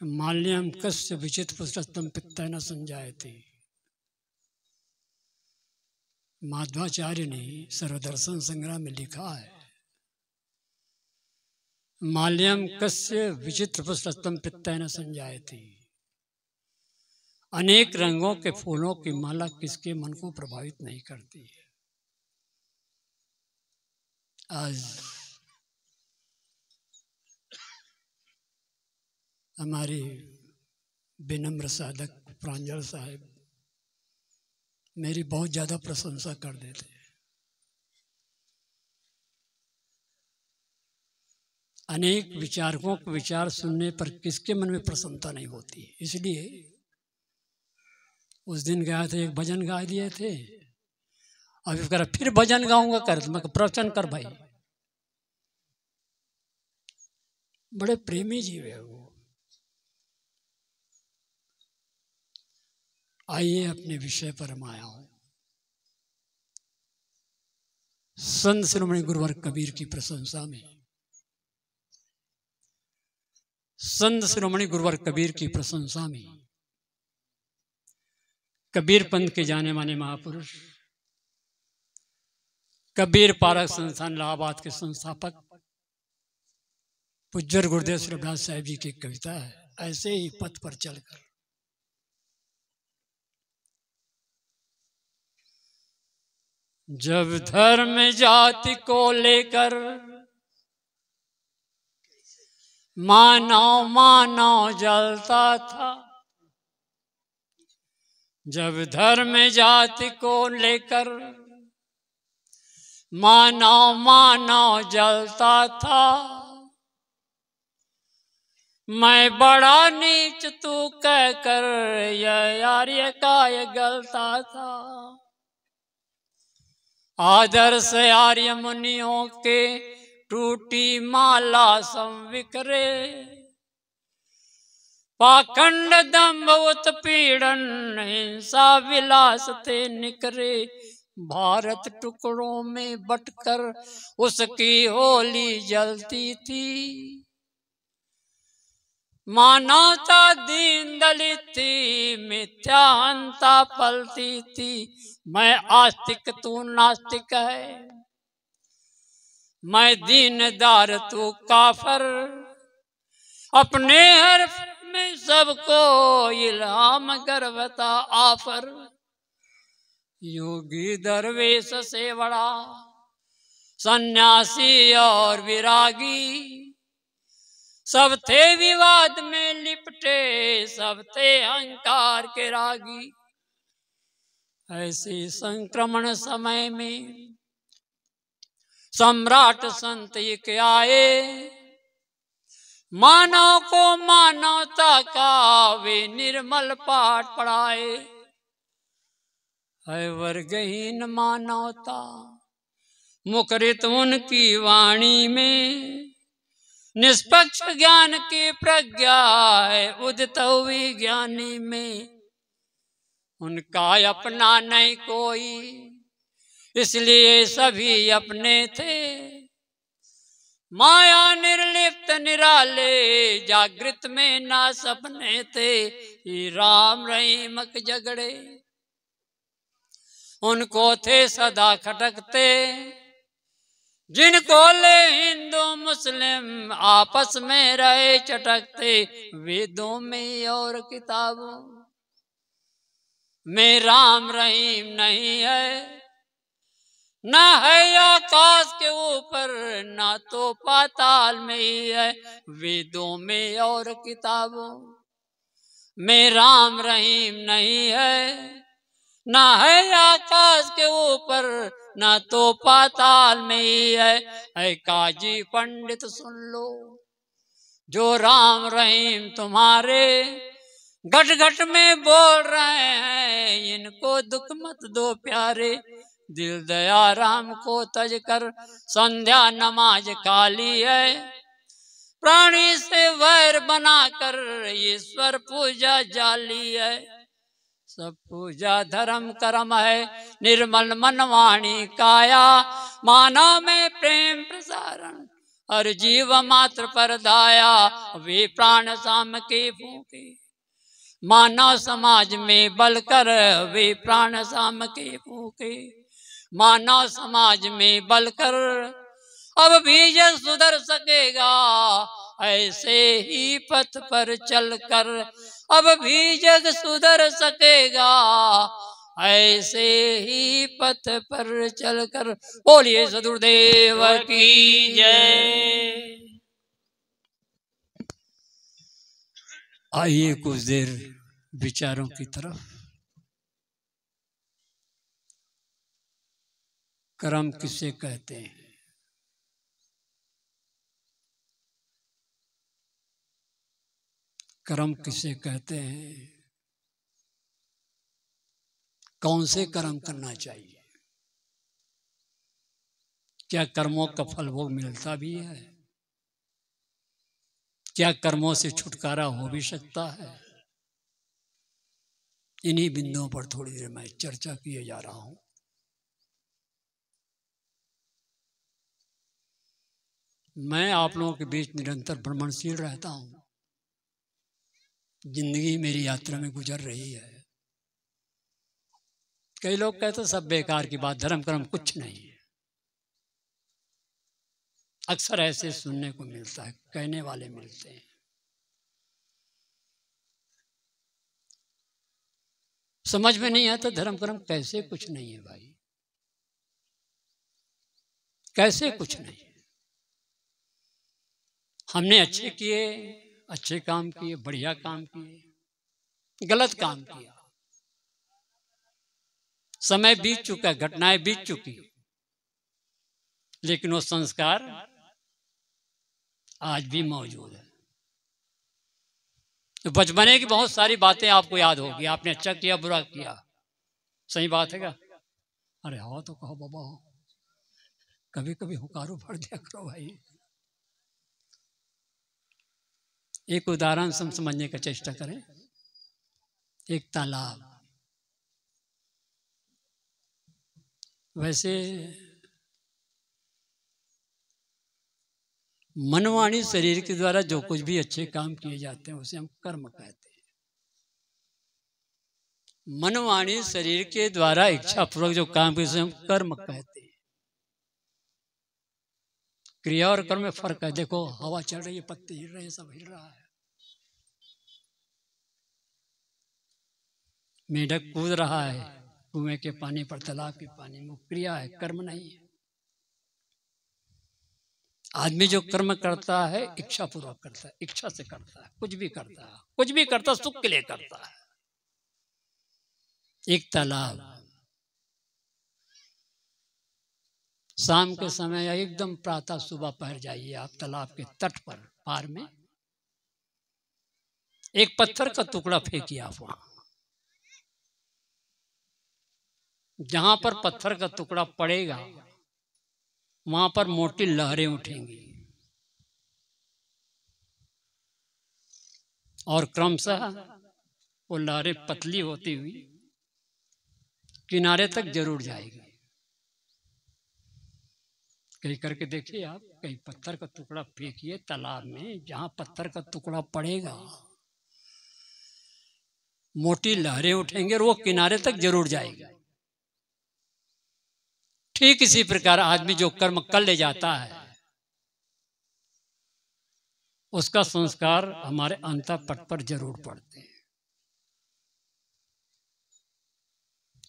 माल्यम कस्य विचित्र पुत्रस्तम पित्ता न संजायते। माध्वाचार्य ने सर्वदर्शन संग्राम में लिखा है, माल्यम कस्य विचित्र पुत्रस्तम पित्ता न संजायते। अनेक रंगों के फूलों की माला किसके मन को प्रभावित नहीं करती है। आज हमारे विनम्र साधक प्रांजल साहब मेरी बहुत ज़्यादा प्रशंसा कर देते हैं। अनेक विचारकों के विचार सुनने पर किसके मन में प्रसन्नता नहीं होती। इसलिए उस दिन गया थे, एक भजन गा दिए थे, अभी कर फिर भजन गाऊंगा कर, मैं प्रवचन कर भाई। बड़े प्रेमी जीव है वो। आइए अपने विषय पर हम आया हूं। संत शिरोमणि गुरुवर कबीर की प्रशंसा में, संत शिरोमणि गुरुवर कबीर की प्रशंसा में कबीर पंथ के जाने माने महापुरुष कबीर पारक संस्थान इलाहाबाद के संस्थापक पूज्य गुरुदेव श्री रविदास साहब जी की कविता है, ऐसे ही पथ पर चलकर। जब धर्म जाति को लेकर मानव मानव जलता था, जब धर्म जाति को लेकर मानव मानव जलता था, मैं बड़ा नीच तू कहकर यह आर्य का ये गलता था। आदर्श आर्य मुनियों के टूटी माला संविकरे, पाखंड दंभ उत्पीड़न हिंसा विलास थे निकरे। भारत टुकड़ों में बटकर उसकी होली जलती थी, मानवता दीन दलित थी, मिथ्या हंता पलती थी। मैं आस्तिक तू नास्तिक है, मैं दीनदार तू काफर, अपने हर्फ में सबको इल्हाम गर्वता आफर। योगी दरवेश से बड़ा सन्यासी और विरागी, सब थे विवाद में लिपटे, सब थे अहंकार के रागी। ऐसे संक्रमण समय में सम्राट संत एक आए, मानव को मानवता का वे निर्मल पाठ पढ़ाए। है वर्गहीन मानवता मुखरित उनकी वाणी में, निष्पक्ष ज्ञान की प्रज्ञा है उदित हुई ज्ञानी में। उनका अपना नहीं कोई इसलिए सभी अपने थे, माया निर्लिप्त निराले जागृत में ना सपने थे। ये राम रहीम के झगड़े उनको थे सदा खटकते, जिनको ले हिंदू मुस्लिम आपस में रहे चटकते। वेदों में और किताबों में राम रहीम नहीं है, न है आकाश के ऊपर न तो पाताल में ही है। वेदों में और किताबों में राम रहीम नहीं है, न है आकाश के ऊपर न तो पाताल में ही है। ऐ काजी पंडित सुन लो जो राम रहीम तुम्हारे घट घट में बोल रहे हैं, इनको दुख मत दो प्यारे। दिल दया राम को तज कर संध्या नमाज काली है, प्राणी से वैर बनाकर ईश्वर पूजा जाली है। सब पूजा धर्म कर्म है निर्मल मन वाणी काया, मानव में प्रेम प्रसारण हर जीव मात्र पर दाया, वे प्राण शाम के फूके। मानव समाज में बलकर वे प्राण शाम के फूके। मानव समाज में बलकर अब भी जग सुधर सकेगा, ऐसे ही पथ पर चलकर अब भी जग सुधर सकेगा, ऐसे ही पथ पर चलकर। बोलिए सदगुरुदेव की जय। आइए कुछ देर विचारों की तरफ। कर्म किसे कहते हैं? कर्म किसे कहते हैं? कौन से कर्म करना चाहिए? क्या कर्मों का फल भोग मिलता भी है? क्या कर्मों से छुटकारा हो भी सकता है? इन्हीं बिंदुओं पर थोड़ी देर मैं चर्चा किए जा रहा हूं। मैं आप लोगों के बीच निरंतर भ्रमणशील रहता हूं। जिंदगी मेरी यात्रा में गुजर रही है। कई लोग कहते सब बेकार की बात, धर्म कर्म कुछ नहीं है। अक्सर ऐसे सुनने को मिलता है, कहने वाले मिलते हैं। समझ में नहीं आता धर्म कर्म कैसे कुछ नहीं है भाई, कैसे कुछ नहीं है। हमने अच्छे किए, अच्छे काम किए, बढ़िया काम किए, गलत काम किया, समय बीत चुका, घटनाएं बीत चुकी, लेकिन वो संस्कार आज भी मौजूद है। तो बचपने की बहुत सारी बातें आपको याद होगी। आपने अच्छा किया, बुरा किया, सही बात है क्या? अरे हाँ तो कहो बाबा, हो कभी कभी हुकारो भर दिया करो भाई। एक उदाहरण से समझने का चेष्टा करें। एक तालाब, वैसे मनवाणी शरीर के द्वारा जो कुछ भी अच्छे काम किए जाते हैं उसे हम कर्म कहते हैं। मनवाणी शरीर के द्वारा इच्छा पूर्वक जो काम किए उसे हम कर्म कहते हैं। क्रिया और कर्म में फर्क है। देखो हवा चल रही है, पत्ते हिल रहे हैं, सब हिल रहा है, मेढक कूद रहा है कुएं के पानी पर, तालाब के पानी में, क्रिया है, कर्म नहीं है। आदमी जो कर्म करता है इच्छा पूर्वक करता है, इच्छा से करता है, कुछ भी करता है, कुछ भी करता सुख के लिए करता है। एक तालाब, शाम के समय या एकदम प्रातः सुबह पहर जाइए आप तालाब के तट पर, पार में एक पत्थर का टुकड़ा फेंकिए आप वहां। जहां पर पत्थर का टुकड़ा पड़ेगा वहां पर मोटी लहरें उठेंगी और क्रमशः वो लहरें पतली होती हुई किनारे तक जरूर जाएगी। कहीं करके देखिए आप, कहीं पत्थर का टुकड़ा फेंकिए तालाब में, जहां पत्थर का टुकड़ा पड़ेगा मोटी लहरें उठेंगे और वो किनारे तक जरूर जाएगी। ठीक इसी प्रकार आदमी जो कर्म कर ले जाता है उसका संस्कार हमारे अंतःपट पर जरूर पड़ते हैं।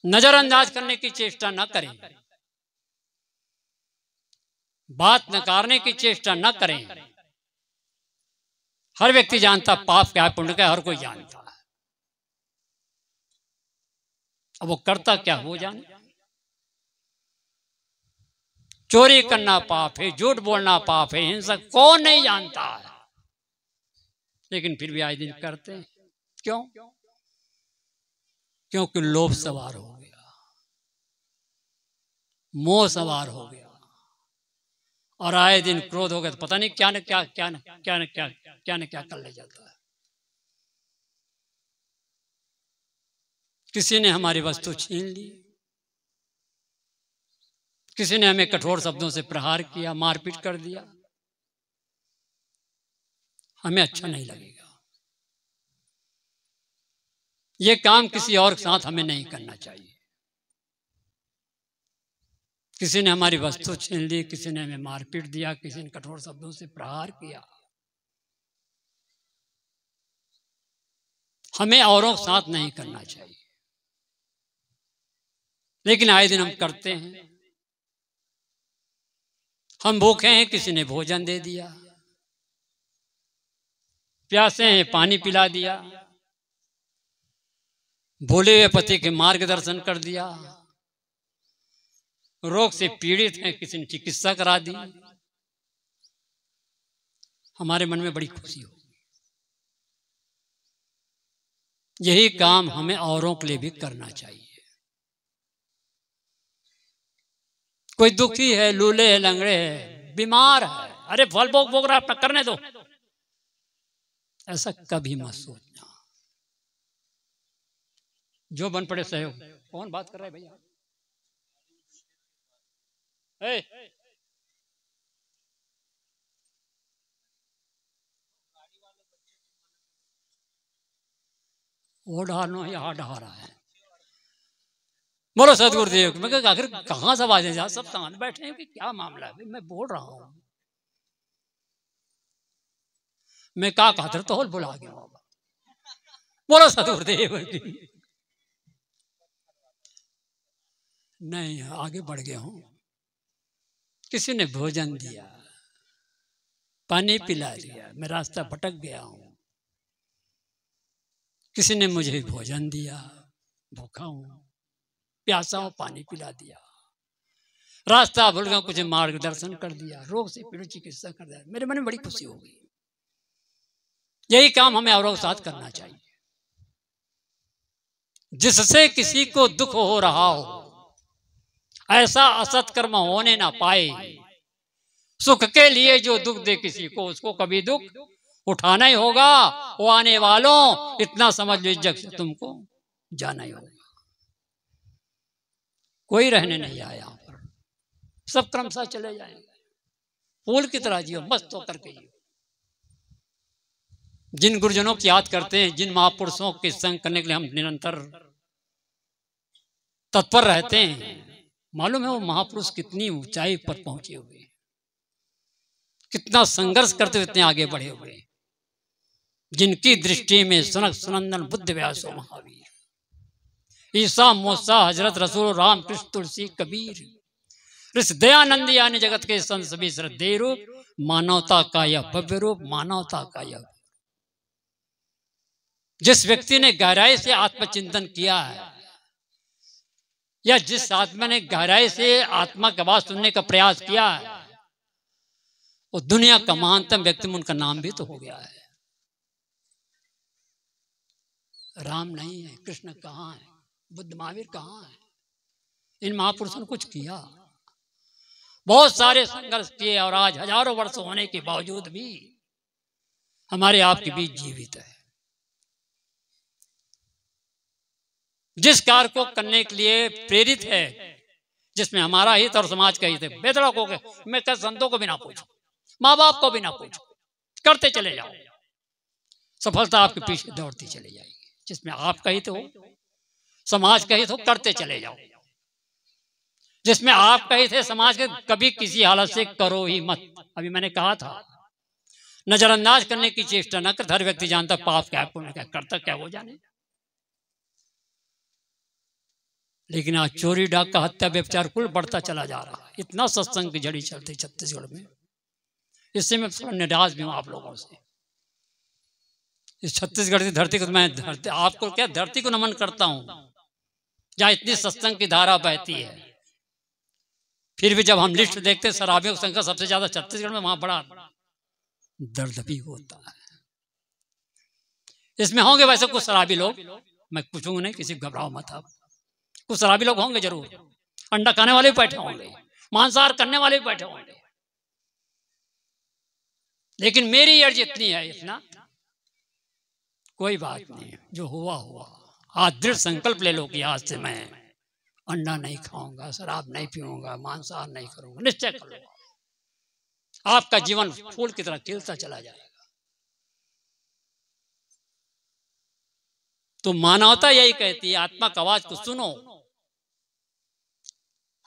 नजरअंदाज करने की चेष्टा न करें, बात नकारने की चेष्टा न करें। हर व्यक्ति जानता पाप क्या है, पुण्य क्या है, हर कोई जानता है। अब वो करता क्या वो जाने। चोरी करना पाप है, झूठ बोलना पाप है, हिंसक कौन नहीं जानता है, लेकिन फिर भी आए दिन करते हैं। क्यों? क्योंकि लोभ सवार हो गया, मोह सवार हो गया, और आए दिन क्रोध हो गया तो पता नहीं क्या न क्या क्या न क्या न क्या क्या न क्या कर ले जाता है। किसी ने हमारी वस्तु छीन ली, किसी ने हमें कठोर शब्दों से प्रहार किया, मारपीट कर दिया, हमें अच्छा नहीं लगेगा। ये काम किसी और के साथ हमें नहीं करना चाहिए। किसी ने हमारी वस्तु छीन ली, किसी ने हमें मारपीट दिया, किसी ने कठोर शब्दों से प्रहार किया, हमें औरों के साथ नहीं करना चाहिए। लेकिन आए दिन हम करते हैं। हम भूखे हैं, किसी ने भोजन दे दिया, प्यासे हैं पानी पिला दिया, भूले हुए पति के मार्गदर्शन कर दिया, रोग से पीड़ित हैं, किसी ने चिकित्सा करा दी, हमारे मन में बड़ी खुशी हो। यही काम हमें औरों के लिए भी करना चाहिए। कोई दुखी है, लूले है, लंगड़े है, बीमार है, अरे फल भोग रहा है, करने दो, ऐसा कभी मत सोचना। जो बन पड़े सहयोग। कौन बात कर रहा है भैया? वो ढालना यहाँ ढहा रहा है। बोलो सदगुरुदेव। मैं आखिर कहाँ सब आवाजें जा, सब सामने बैठे हैं कि क्या मामला है? मैं बोल रहा हूँ, मैं का खातर तो बुला गया। बोलो सदगुरुदेव। नहीं, आगे बढ़ गया हूँ। किसी ने भोजन दिया, पानी पिला दिया, मैं रास्ता भटक गया हूँ, किसी ने मुझे भोजन दिया, भूखा हूँ, प्यासा हूँ, पानी पिला दिया, रास्ता भूल गया, कुछ मार्गदर्शन कर दिया, रोग से पीड़ित चिकित्सा कर दिया, मेरे मन में बड़ी खुशी होगी। यही काम हमें औरों के साथ करना चाहिए। जिससे किसी को दुख हो रहा हो, ऐसा असत कर्म होने ना पाए। सुख के लिए जो दुख दे किसी को, उसको कभी दुख उठाना ही होगा। वो आने वालों, इतना समझ लो, जग से तुमको जाना ही होगा। कोई रहने नहीं आया यहाँ पर, सब क्रमशः चले जाएंगे। फूल की तरह जियो, मस्त होकर के जियो। जिन गुरुजनों की याद करते हैं, जिन महापुरुषों के संग करने के लिए हम निरंतर तत्पर रहते हैं, मालूम है वो महापुरुष कितनी ऊंचाई पर पहुंचे हुए, कितना संघर्ष करते हुए इतने आगे बढ़े हुए। जिनकी दृष्टि में सनक सनंदन बुद्ध व्यास महावीर, ईसा मूसा हजरत रसूल राम कृष्ण तुलसी कबीर ऋषि दयानंद यानी जगत के संत सभी श्रद्धेय रूप, मानवता का यह भव्य रूप, मानवता का यह। जिस व्यक्ति ने गहराई से आत्मचिंतन किया है, या जिस आत्मा ने गहराई से आत्मा की आवाज सुनने का प्रयास किया है, वो दुनिया का महानतम व्यक्ति में उनका नाम भी तो हो गया है। राम नहीं है, कृष्ण कहाँ है, बुद्ध महावीर कहाँ है? इन महापुरुषों ने कुछ किया, बहुत सारे संघर्ष किए, और आज हजारों वर्ष होने के बावजूद भी हमारे आपके बीच जीवित है। जिस कार्य को करने के लिए प्रेरित है, जिसमें हमारा हित और समाज का हित है, बेधड़क हो गए। मैं क्या संतों को भी ना पूछूं, माँ बाप को भी ना पूछूं, करते चले जाओ, सफलता आपके पीछे दौड़ती चली जाएगी। जिसमें आपका हित हो, समाज का हित हो, करते चले जाओ। जिसमें आपका हित है, समाज के, कभी किसी हालत से करो ही मत। अभी मैंने कहा था, नजरअंदाज करने की चेष्टा न कर। हर व्यक्ति जानता पाप क्या पुण्य क्या, करता क्या वो जाने। लेकिन आज चोरी डाका हत्या व्यभिचार कुल बढ़ता चला जा रहा है। इतना सत्संग की झड़ी चलती छत्तीसगढ़ में, इससे मैं थोड़ा निराश भी हूँ आप लोगों से। इस छत्तीसगढ़ की धरती को मैं आपको क्या धरती को नमन करता हूँ, जहाँ इतनी सत्संग की धारा बहती है। फिर भी जब हम लिस्ट देखते हैं, शराबियों की संख्या सबसे ज्यादा छत्तीसगढ़ में, वहां बड़ा दर्द भी होता है। इसमें होंगे वैसे कुछ शराबी लोग, मैं पूछूंगा नहीं, किसी को घबराओ मत आप। कुछ शराबी लोग होंगे जरूर, अंडा खाने वाले भी बैठे होंगे, मांसाहार करने वाले भी बैठे होंगे। लेकिन मेरी अर्ज इतनी है, इतना कोई बात नहीं, जो हुआ हुआ। आज दृढ़ संकल्प ले लो कि आज से मैं अंडा नहीं खाऊंगा, शराब नहीं पीऊंगा, मांसाहार नहीं करूंगा। निश्चय कर लो, आपका जीवन फूल की तरह खिलता चला जाएगा। तो मानवता यही कहती है, आत्मा की आवाज को सुनो।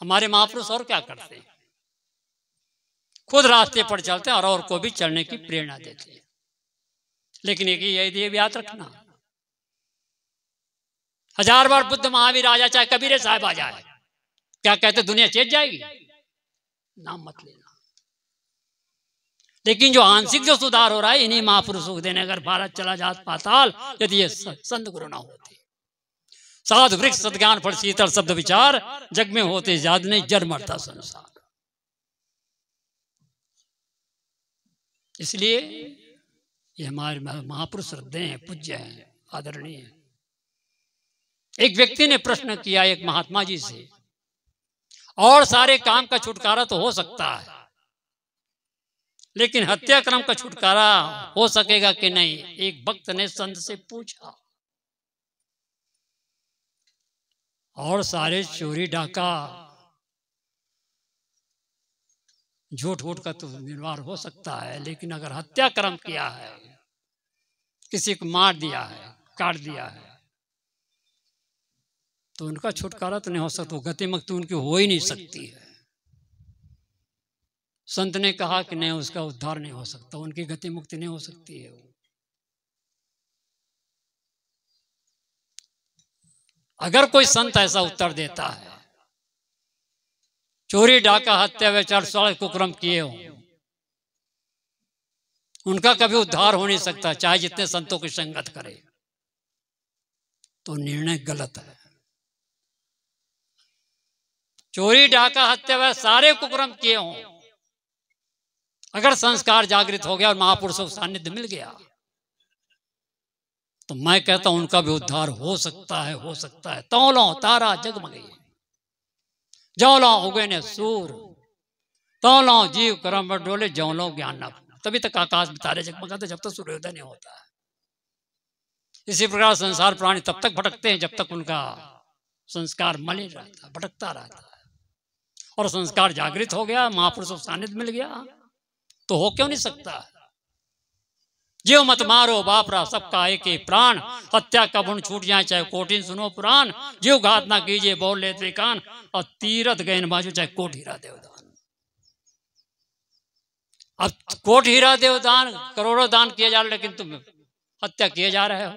हमारे महापुरुष और क्या करते हैं, खुद रास्ते पर चलते हैं और को भी चलने की प्रेरणा देते हैं। लेकिन एक यही याद रखना, 1000 बार बुद्ध महावीर आ जाए, चाहे कबीर साहब आ जाए, क्या कहते दुनिया चेत जाएगी? नाम मत लेना। लेकिन जो आंशिक जो सुधार हो रहा है इन्हीं महापुरुषों को देने। अगर भारत चला जात पाताल, यदि ये संत गुरु ना होते, साध वृक्ष सद्ज्ञान फल शीतल शब्द विचार, जग में होते याद नहीं, जड़ मरता संसार। इसलिए ये हमारे महापुरुष श्रद्धेय हैं, पूज्य हैं, आदरणीय हैं। एक व्यक्ति ने प्रश्न किया एक महात्मा जी से, और सारे काम का छुटकारा तो हो सकता है, लेकिन हत्याक्रम का छुटकारा हो सकेगा कि नहीं? एक भक्त ने संत से पूछा। और सारे चोरी डाका झूठ वूठ का तो निर्वाह हो सकता है, लेकिन अगर हत्याक्रम किया है, किसी को मार दिया है, काट दिया है, तो उनका छुटकारा तो नहीं हो सकता, गति मुक्ति उनकी हो ही नहीं सकती है। संत ने कहा कि नहीं, उसका उद्धार नहीं हो सकता, उनकी गति मुक्ति नहीं हो सकती है। अगर कोई संत ऐसा उत्तर देता है, चोरी डाका हत्या व्यभिचार सारे कुकर्म किए हो, उनका कभी उद्धार हो नहीं सकता, चाहे जितने संतों की संगत करे, तो निर्णय गलत है। चोरी डाका हत्या व्यभिचार सारे कुकर्म किए हों, अगर संस्कार जागृत हो गया और महापुरुषों का सानिध्य मिल गया, तो मैं कहता हूं उनका भी उद्धार हो सकता है, हो सकता है। तौलो तारा जगमगे, जौलो उगे ने सूर, तौलो जीव कर्म पर डोले, जौलो ज्ञान न। तभी तक आकाश में तारे जगमगाते जब तक सूर्योदय नहीं होता है। इसी प्रकार संसार प्राणी तब तक भटकते हैं जब तक उनका संस्कार मलिन रहता, भटकता रहता है। और संस्कार जागृत हो गया, महापुरुषों का सानिध्य मिल गया, तो हो क्यों नहीं सकता? जीव मत मारो बापरा, सबका एक ही प्राण, हत्या का गुण छूट जाए चाहे कोटिन सुनो पुराण, जीव घात ना कीजिए बोल लेते कान, और तीरथ गयन बाजू चाहे कोट हीरा देवदान। अब कोट हीरा देवदान करोड़ों दान किए जा रहे, लेकिन तुम हत्या किए जा रहे हो।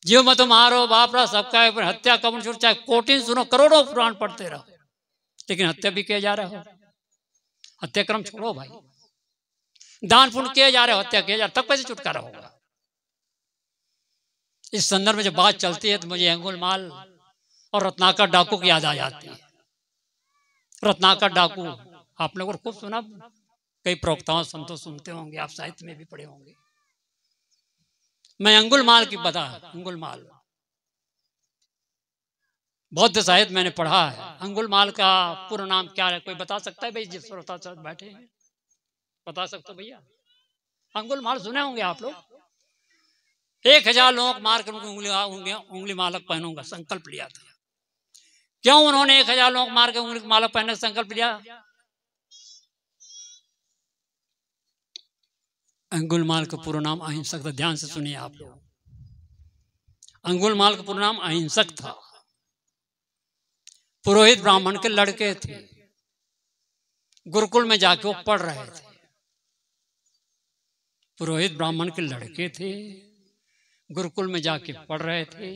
जीव मत मारो बापरा, सबका एक, हत्या का गुण छूट चाहे कोटिन सुनो, करोड़ों पुराण पढ़ते रहो, लेकिन हत्या भी किए जा रहे हो। हत्याक्रम छोड़ो भाई, दान पुण्य किए जा रहे हो, हत्या किए जा रहे, तब कैसे छुटकारा होगा? इस संदर्भ में जब बात चलती है तो मुझे अंगुलमाल और रत्नाकर डाकू की याद आ जाती है। रत्नाकर डाकू आप लोगों को खूब सुना, कई प्रवक्ताओं संतों सुनते होंगे, आप साहित्य में भी पढ़े होंगे। मैं अंगुलमाल की बता, अंगुलमाल बौद्ध साहित्य मैंने पढ़ा है। अंगुलमाल का पूरा नाम क्या है, कोई बता सकता है भाई? जिस श्रोता साथ बैठे हैं बता सकते हो भैया? अंगुलमाल सुने होंगे आप लोग। 1000 लोगों को मार कर उंगली मालक पहनूंगा संकल्प लिया था। क्यों उन्होंने 1000 लोगों को मार के उंगली मालक पहनने का संकल्प लिया? अंगुलमाल का पूरा नाम अहिंसक था। ध्यान से सुनिए आप लोग, अंगुलमाल का पूरा नाम अहिंसक था। पुरोहित ब्राह्मण के लड़के थे, गुरुकुल में जाके वो पढ़ रहे थे। पुरोहित ब्राह्मण के लड़के थे, गुरुकुल में जाके पढ़ रहे थे।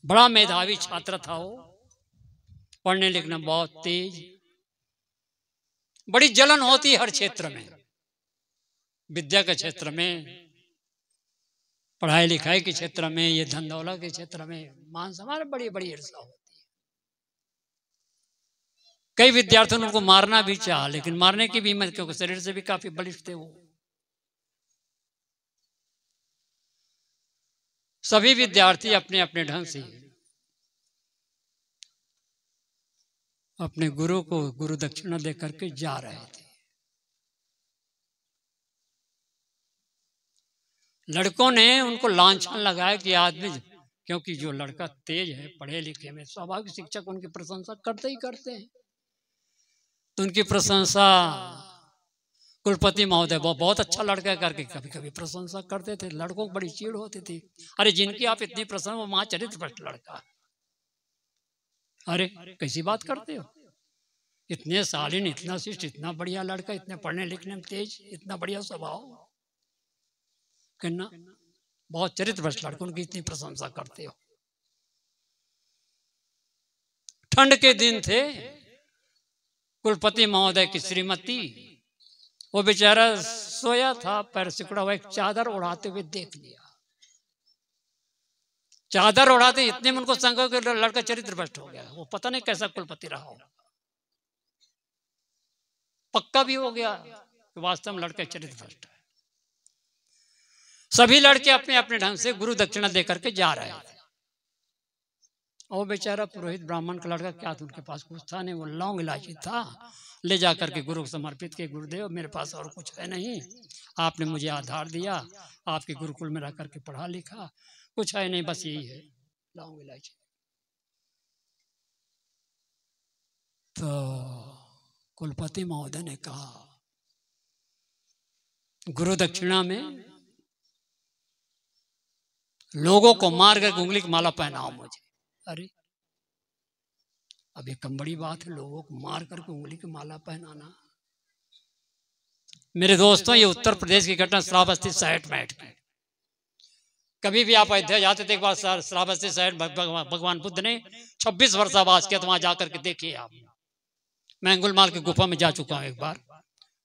बड़ा मेधावी छात्र था वो, पढ़ने लिखने बहुत तेज। बड़ी जलन होती हर क्षेत्र में, विद्या के क्षेत्र में, पढ़ाई लिखाई के क्षेत्र में, ये धन दौलत के क्षेत्र में, मान सम्मान बड़ी बड़ी ईर्ष्या होती है। कई विद्यार्थियों ने उनको मारना भी चाहा, लेकिन मारने की भी हिम्मत, क्योंकि शरीर से भी काफी बलिष्ठ थे वो। सभी विद्यार्थी अपने अपने ढंग से अपने गुरु को गुरु दक्षिणा दे करके जा रहे थे। लड़कों ने उनको लांछन लगाया कि आदमी, क्योंकि जो लड़का तेज है पढ़े लिखे में, स्वाभाविक शिक्षक उनकी प्रशंसा करते ही करते हैं, तो उनकी प्रशंसा कुलपति महोदय वो बहुत अच्छा लड़का करके कभी कभी प्रशंसा करते थे। लड़कों को बड़ी चीड़ होती थी, अरे जिनकी आप इतनी प्रशंसा, वो मां चरित्र भ्रष्ट लड़का। अरे कैसी बात करते हो, इतने शालीन, इतना शिष्ट, इतना बढ़िया लड़का, इतने पढ़ने लिखने में तेज, इतना बढ़िया स्वभाव, कहना बहुत चरित्र भ्रष्ट लड़कों की इतनी प्रशंसा करते हो। ठंड के दिन थे, कुलपति महोदय की श्रीमती, वो बेचारा सोया था, पैर सिकुड़ा हुआ, एक चादर उड़ाते हुए देख लिया। चादर उड़ाते इतने में उनको संग के लड़का चरित्र भ्रष्ट हो गया। वो पता नहीं कैसा कुलपति रहा हो, पक्का भी हो गया कि वास्तव में लड़का चरित्र भ्रष्ट है। सभी लड़के अपने अपने ढंग से गुरु दक्षिणा देकर के जा रहे थे, और बेचारा पुरोहित ब्राह्मण का लड़का क्या था, उनके पास कुछ था नहीं, वो लौंग इलायची था, ले जाकर के गुरु को समर्पित किए। गुरुदेव मेरे पास और कुछ है नहीं, आपने मुझे आधार दिया, आपके गुरुकुल में रह करके पढ़ा लिखा, कुछ है नहीं, बस यही है लौंग इलायची। तो कुलपति महोदय ने कहा, गुरु दक्षिणा में लोगों को मार कर उंगली की माला पहनाओ मुझे। अरे अब ये कम बड़ी बात है, लोगों को मार करके उंगली की माला पहनाना। मेरे दोस्तों, ये उत्तर प्रदेश की घटना, श्रावस्ती साइट में की। कभी भी आप अयोध्या जाते थे, एक बार श्रावस्ती साइट भगवान बुद्ध ने 26 वर्षावास किया, तो वहां जाकर के देखिए आप। मैं अंगुलमाल की गुफा में जा चुका हूं एक बार,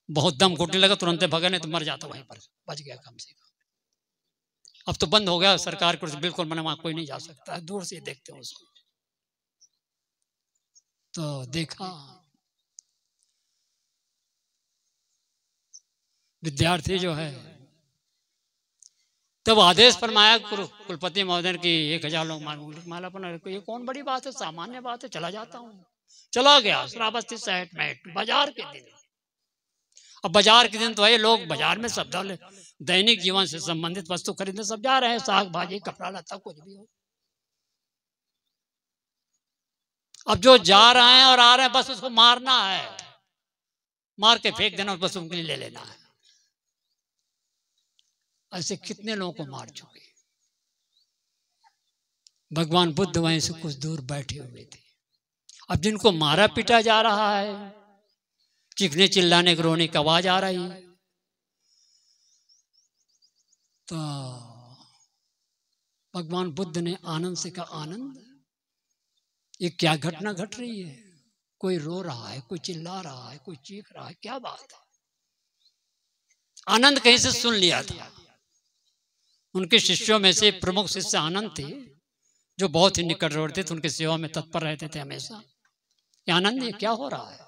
बहुत दम घुटने लगा, तुरंत भगा, नहीं तो मर जाता वहीं पर, बच गया कम से कम। अब तो बंद हो गया सरकार को, बिल्कुल मैंने वहां कोई नहीं जा सकता है, दूर से देखते हो उसको। तो देखा विद्यार्थी जो है, तब आदेश फरमाया कुलपति महोदय की 1000 लोग माला बना। ये कौन बड़ी बात है, सामान्य बात है, चला जाता हूँ। चला गया श्रावस्ती शहर में, बाजार के दिन। अब बाजार के दिन तो है, लोग बाजार में सब दैनिक जीवन से संबंधित वस्तु खरीदने सब जा रहे हैं, साग भाजी कपड़ा लता कुछ भी हो। अब जो जा रहे हैं और आ रहे हैं, बस उसको मारना है, मार के फेंक देना, बस उंगली ले लेना है। ऐसे कितने लोगों को मार चुके। भगवान बुद्ध वहीं से कुछ दूर बैठे हुए थे। अब जिनको मारा पीटा जा रहा है, चीखने चिल्लाने रोने की आवाज आ रही है, तो भगवान बुद्ध ने आनंद से कहा, आनंद ये क्या घटना घट रही है? कोई रो रहा है, कोई चिल्ला रहा है, कोई चीख रहा है, क्या बात है? आनंद कहीं से सुन लिया था। उनके शिष्यों में से प्रमुख शिष्य आनंद थे, जो बहुत ही निकटवर्ती थे, उनकी सेवा में तत्पर रहते थे हमेशा। आनंद ये क्या हो रहा है?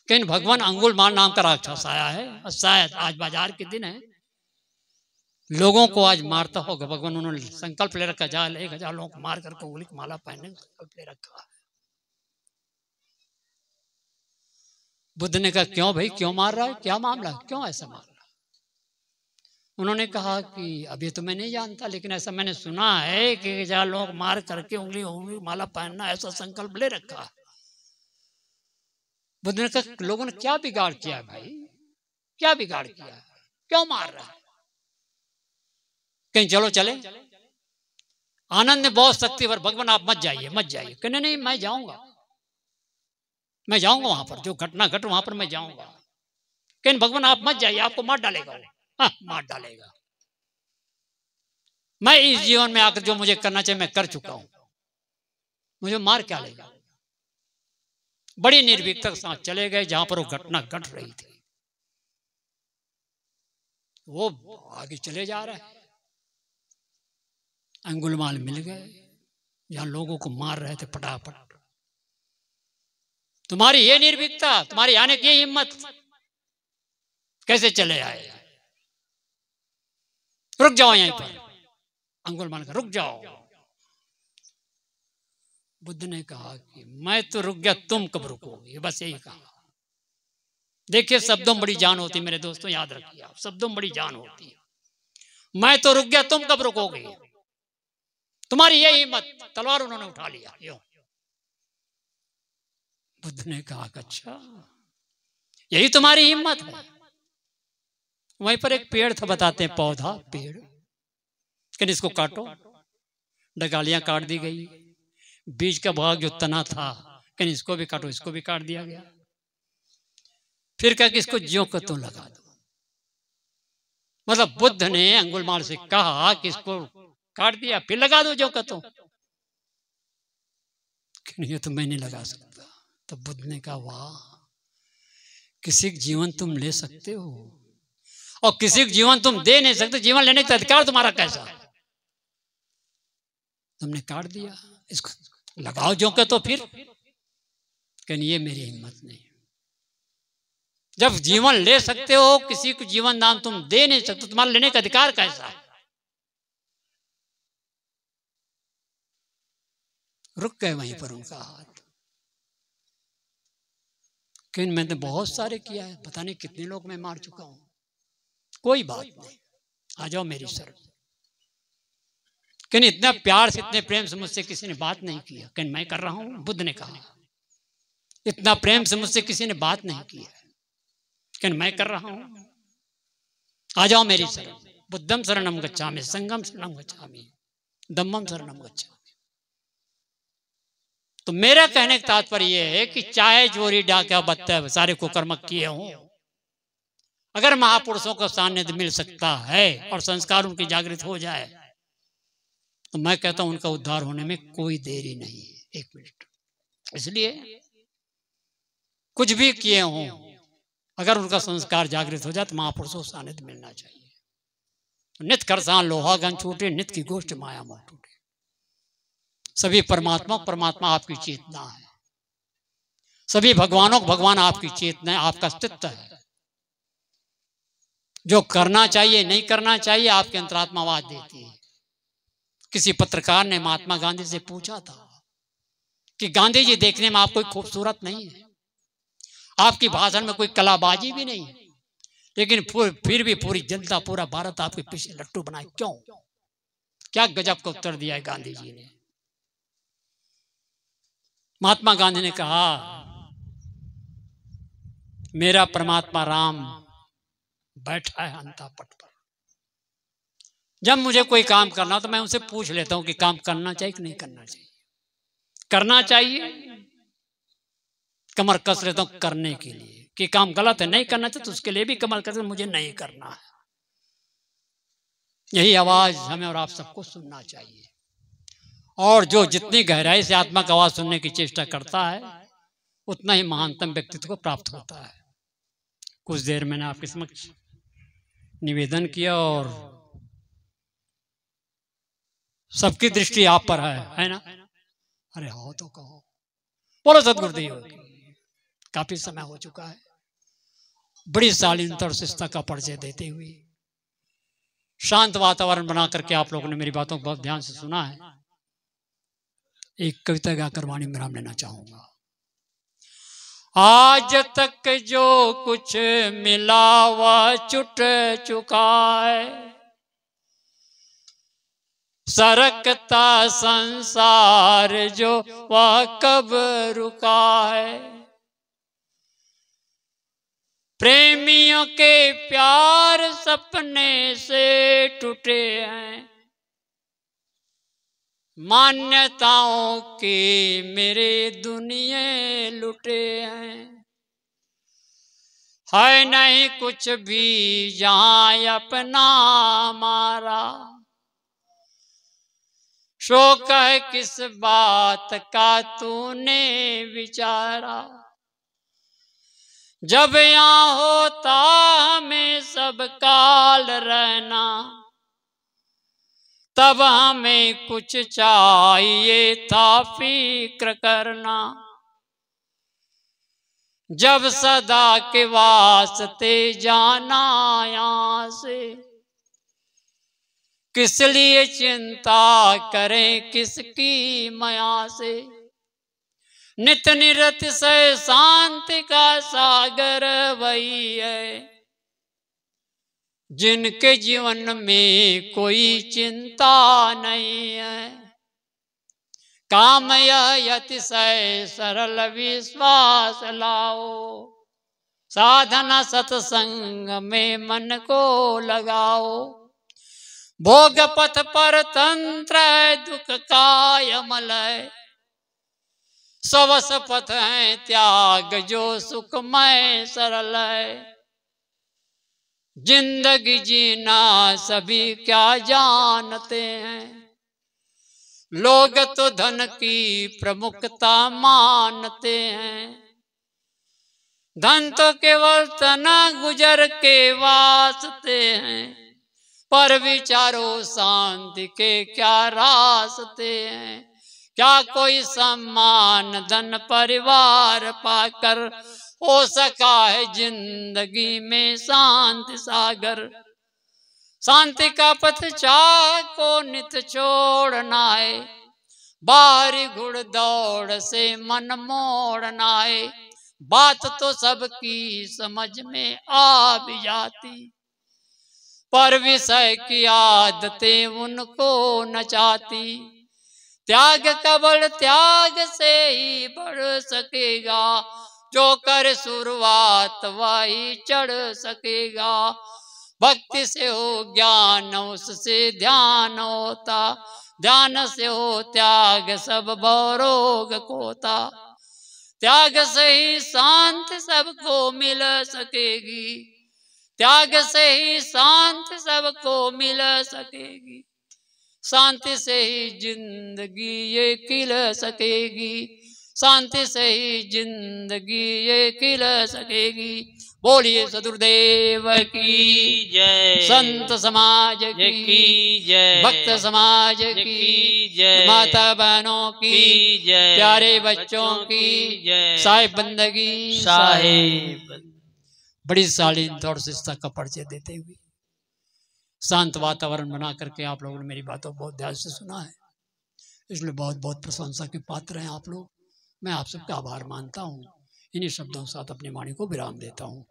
कहीं भगवान अंगुलमाल नाम का राक्षस आया है, और शायद आज बाजार के दिन है, लोगों को आज मारता होगा। भगवान उन्होंने संकल्प ले रखा, 1000 लोगों को मार करके उंगली की माला पहनने का संकल्प ले रखा है। बुद्ध ने कहा, क्यों भाई, क्यों मार रहा है, क्या मामला, क्यों ऐसा मार रहा है? उन्होंने कहा कि अभी तो मैं नहीं जानता, लेकिन ऐसा मैंने सुना है कि 1000 लोग मार करके उंगली माला पहनना, ऐसा संकल्प ले रखा है। बुद्ध ने कहा, लोगों ने क्या बिगाड़ किया है भाई, क्या बिगाड़ किया है, क्यों मार रहा है? कहीं चलो चले। आनंद ने बहुत शक्ति पर, भगवान आप मत जाइए, मत जाइए। कहने नहीं, मैं जाऊंगा, मैं जाऊंगा वहां पर, जो घटना घट वहां पर मैं जाऊंगा। कहने भगवान आप मत जाइए, आपको मार डालेगा। हाँ, मार डालेगा। मैं इस जीवन में आकर जो मुझे करना चाहिए मैं कर चुका हूं, मुझे मार क्या लेगा? बड़ी निर्भीकता के साथ चले गए जहां पर वो घटना घट रही थी। वो आगे चले जा रहे हैं, अंगुलमाल मिल गए जहां लोगों को मार रहे थे फटाफट। तुम्हारी ये निर्भीकता, तुम्हारी आने की हिम्मत, कैसे चले आए? रुक जाओ यहीं पर। अंगुलमाल का, रुक जाओ। बुद्ध ने कहा कि मैं तो रुक गया, तुम कब रुकोगे? बस यही कहा। देखिए, शब्दों में बड़ी जान होती है मेरे दोस्तों, याद रखिए आप, शब्दों में बड़ी जान होती है। मैं तो रुक गया, तुम कब रुकोगे? तुम्हारी यही हिम्मत। तलवार उन्होंने उठा लिया यूं। बुद्ध ने कहा, अच्छा यही तुम्हारी हिम्मत है। वहीं पर एक पेड़ था, बताते हैं पौधा पेड़, लेकिन इसको काटो, डगालियां काट दी गई, बीज का भाग जो तना था, लेकिन इसको भी काटो, इसको भी काट दिया गया। फिर कहा कि इसको ज्यों को तो लगा दो। मतलब बुद्ध ने अंगुलमाल से कहा कि इसको काट दिया, फिर लगा दो ज्यों का तो। ये तो मैं नहीं लगा सकता। तो बुद्ध ने कहा वाह, किसी का जीवन तुम ले सकते हो और किसी का जीवन तुम दे नहीं सकते। जीवन लेने का अधिकार तुम्हारा कैसा? तुमने काट दिया, इसको लगाओ ज्यों का तो। फिर कहने ये मेरी हिम्मत नहीं। जब जीवन ले सकते हो, किसी को जीवन दान तुम दे नहीं सकते, तुम्हारा लेने का अधिकार कैसा है? रुक गए वहीं पर उनका हाथ। लेकिन मैंने बहुत सारे किया है, पता नहीं कितने लोग मैं मार चुका हूं। कोई बात नहीं, आ जाओ मेरी शरण। लेकिन इतना प्यार से, इतने प्रेम से मुझसे किसी ने बात नहीं किया। लेकिन मैं कर रहा हूं, बुद्ध ने कहा। इतना प्रेम से मुझसे किसी ने बात नहीं किया, लेकिन मैं कर रहा हूं। आ जाओ मेरी शरण। बुद्धम शरणम गच्छामि, संघम शरणम गच्छामि, धम्मम शरणम गच्छामि। तो मेरा कहने का तात्पर्य यह है कि चाहे चोरी डाका बत्ता सारे कुकर्मक किए हों, अगर महापुरुषों का सानिध्य मिल सकता है और संस्कार उनकी जागृत हो जाए, तो मैं कहता हूं उनका उद्धार होने में कोई देरी नहीं है। 1 मिनट। इसलिए कुछ भी किए हों, अगर उनका संस्कार जागृत हो जाए तो महापुरुषों का सानिध्य मिलना चाहिए। नित करसान लोहागन छूटे, नित की गोष्ठ माया मोह टूटे। सभी परमात्मा, परमात्मा आपकी चेतना है। सभी भगवानों को भगवान आपकी चेतना है, आपका अस्तित्व है। जो करना चाहिए नहीं करना चाहिए आपके अंतरात्मा आवाज देती है। किसी पत्रकार ने महात्मा गांधी से पूछा था कि गांधी जी देखने में आप कोई खूबसूरत नहीं है, आपकी भाषण में कोई कलाबाजी भी नहीं है, लेकिन फिर भी पूरी जनता, पूरा भारत आपके पीछे लट्टू बनाए, क्यों? क्या गजब का उत्तर दिया है गांधी जी ने। महात्मा गांधी ने कहा मेरा परमात्मा राम बैठा है अंतापट पर। जब मुझे कोई काम करना तो मैं उनसे पूछ लेता हूं कि काम करना चाहिए कि नहीं करना चाहिए। करना चाहिए, कमर कस लेता हूं करने के लिए, कि काम गलत है नहीं करना चाहिए तो उसके लिए भी कमर कस, मुझे नहीं करना है। यही आवाज हमें और आप सबको सुनना चाहिए। और जो जितनी गहराई से आत्मा की आवाज सुनने की चेष्टा करता है, उतना ही महानतम व्यक्तित्व को प्राप्त होता है। कुछ देर मैंने आपके समक्ष निवेदन किया और सबकी दृष्टि आप पर है ना? अरे हो तो कहो। बोलो सदगुरुदेव। काफी समय हो चुका है। बड़ी शालीनता और शिष्टता का परिचय देते हुए शांत वातावरण बना करके आप लोगों ने मेरी बातों को बहुत ध्यान से सुना है। एक कविता गाकर वाणी में विराम लेना चाहूंगा। आज तक जो कुछ मिला वह छूट चुका है, सरकता संसार जो वह कब रुका है। प्रेमियों के प्यार सपने से टूटे हैं, मान्यताओं के मेरे दुनिया लुटे हैं। है नहीं कुछ भी जहां अपना मारा, शोक है किस बात का तूने विचारा। जब यहाँ होता हमें सब काल रहना, तब हमें कुछ चाहिए था फिक्र करना। जब सदा के वास्ते जाना यहाँ से, किस लिए चिंता करें किसकी माया से। नित निरत से शांति का सागर वही है, जिनके जीवन में कोई चिंता नहीं है। काम यह अतिशय सरल विश्वास लाओ, साधना सत्संग में मन को लगाओ। भोग पथ पर तंत्र है, दुख काय मलय। सवस पथ है त्याग, जो सुखमय सरल है। जिंदगी जीना सभी क्या जानते हैं, लोग तो धन की प्रमुखता मानते हैं। धन तो केवल तना गुजर के वास्ते हैं, पर विचारो शांति के क्या रास्ते हैं। क्या कोई सम्मान धन परिवार पाकर हो सका है जिंदगी में शांति सागर। शांति का पथ चाह को नित छोड़ना है, बाहरी घुड़ दौड़ से मन मोड़ना है। बात तो सबकी समझ में आ भी जाती, पर विषय की आदतें उनको नचाती। त्याग केवल त्याग से ही बढ़ सकेगा, जो कर शुरुआत वही चढ़ सकेगा। भक्ति से हो ज्ञान, उससे ध्यान होता। ध्यान से हो त्याग, सब भवरोग कोता। त्याग से ही शांति सबको मिल सकेगी, त्याग से ही शांति सबको मिल सकेगी। शांति से ही जिंदगी ये खिल सकेगी, शांति से ही जिंदगी ये खिल सकेगी। बोलिए सदगुरुदेव की जय, संत समाज की जय, भक्त समाज की जय, माता बहनों की जय, प्यारे बच्चों की जय, साहिब बंदगी साहिब। बड़ी शालीन तौर से इसका का परिचय देते हुए शांत वातावरण बना करके आप लोगों ने मेरी बातों को बहुत ध्यान से सुना है, इसलिए बहुत बहुत प्रशंसा के पात्र हैं आप लोग। मैं आप सबका आभार मानता हूँ। इन्हीं शब्दों के साथ अपनी वाणी को विराम देता हूँ।